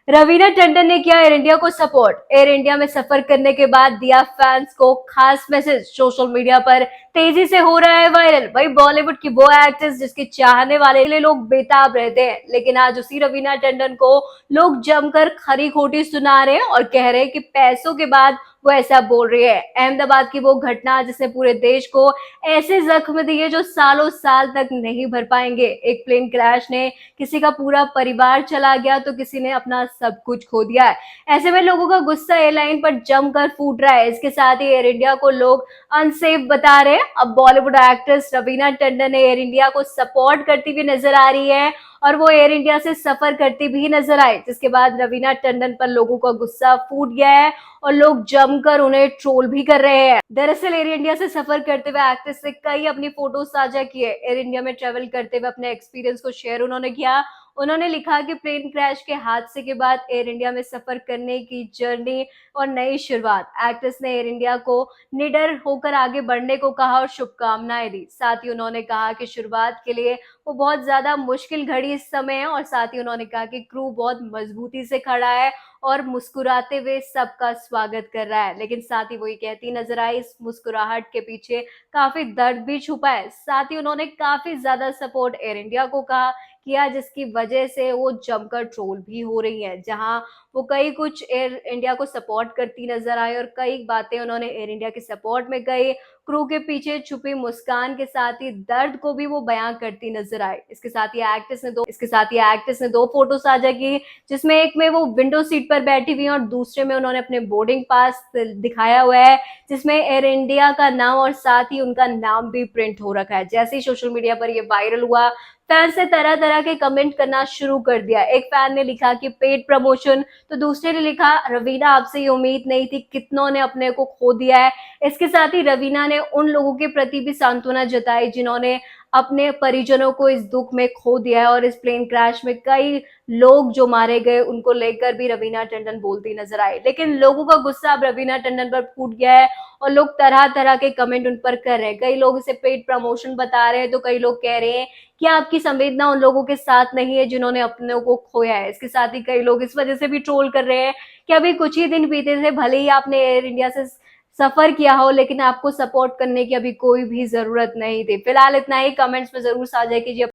रवीना टंडन ने किया air India को सपोर्ट। एयर इंडिया में सफर करने के बाद दिया फैंस को खास मैसेज। सोशल मीडिया पर तेजी से हो रहा है वायरल। भाई बॉलीवुड की वो एक्ट्रेस जिसके चाहने वाले लिए लोग बेताब रहते हैं, लेकिन आज उसी रवीना टंडन को लोग जमकर खरी खोटी सुना रहे हैं और कह रहे हैं कि पैसों के बाद वो ऐसा बोल रही है। अहमदाबाद की वो घटना जिसने पूरे देश को ऐसे जख्म दिए जो सालों साल तक नहीं भर पाएंगे। एक प्लेन क्रैश ने किसी का पूरा परिवार चला गया तो किसी ने अपना सब कुछ खो दिया है। ऐसे में लोगों का गुस्सा एयरलाइन पर जमकर फूट रहा है। इसके साथ ही एयर इंडिया को लोग अनसेफ बता रहे हैं। अब Bollywood actress Raveena Tandon air India को सपोर्ट करती हुई नजर आ रही है और वो एयर इंडिया से सफर करती भी नजर आए, जिसके बाद रवीना टंडन पर लोगों का गुस्सा फूट गया है और लोग जमकर उन्हें ट्रोल भी कर रहे हैं। दरअसल एयर इंडिया से सफर करते हुए एक्ट्रेस से कई अपनी फोटो साझा किए। एयर इंडिया में ट्रेवल करते हुए अपने एक्सपीरियंस को शेयर उन्होंने किया। उन्होंने लिखा कि प्लेन क्रैश के हादसे के बाद एयर इंडिया में सफर करने की जर्नी और नई शुरुआत। एक्ट्रेस ने एयर इंडिया को निडर होकर आगे बढ़ने को कहा और शुभकामनाएं दी। साथ ही उन्होंने कहा कि शुरुआत के लिए वो बहुत ज्यादा मुश्किल घड़ी इस समय है और साथ ही उन्होंने कहा कि क्रू बहुत मजबूती से खड़ा है और मुस्कुराते हुए सबका स्वागत कर रहा है। लेकिन साथ ही वो ये कहती नजर आई, इस मुस्कुराहट के पीछे काफी दर्द भी छुपा है। साथ ही उन्होंने काफी ज्यादा सपोर्ट एयर इंडिया को कहा किया, जिसकी वजह से वो जमकर ट्रोल भी हो रही है। जहां वो कई कुछ एयर इंडिया को सपोर्ट करती नजर आई और कई बातें उन्होंने एयर इंडिया के सपोर्ट में कही। क्रू के पीछे छुपी मुस्कान के साथ ही दर्द को भी वो बयां करती नजर आई। इसके साथ ही एक्ट्रेस ने दो फोटो साझा की, जिसमें एक में वो विंडो सीट पर बैठी हुई है और दूसरे में उन्होंने अपने बोर्डिंग पास दिखाया हुआ है, जिसमें एयर इंडिया का नाम और साथ ही उनका नाम भी प्रिंट हो रखा है। जैसे ही सोशल मीडिया पर ये वायरल हुआ, फैंस ने तरह तरह के कमेंट करना शुरू कर दिया। एक फैन ने लिखा कि पेड प्रमोशन, तो दूसरे ने लिखा रवीना आपसे ये उम्मीद नहीं थी, कितनों ने अपने को खो दिया है। इसके साथ ही रवीना ने उन लोगों के प्रति भी सांत्वना जताई जिन्होंने अपने परिजनों को इस दुख में खो दिया है और इस प्लेन क्रैश में कई लोग जो मारे गए उनको लेकर भी रवीना टंडन बोलती नजर आई। लेकिन लोगों का गुस्सा अब रवीना टंडन पर फूट गया है और लोग तरह तरह के कमेंट उन पर कर रहे हैं। कई लोग इसे पेड प्रमोशन बता रहे हैं तो कई लोग कह रहे हैं कि आपकी संवेदना उन लोगों के साथ नहीं है जिन्होंने अपनों को खोया है। इसके साथ ही कई लोग इस वजह से भी ट्रोल कर रहे हैं कि अभी कुछ ही दिन बीते थे, भले ही आपने एयर इंडिया से सफर किया हो, लेकिन आपको सपोर्ट करने की अभी कोई भी जरूरत नहीं थी। फिलहाल इतना ही। कमेंट्स में जरूर साझा कीजिए।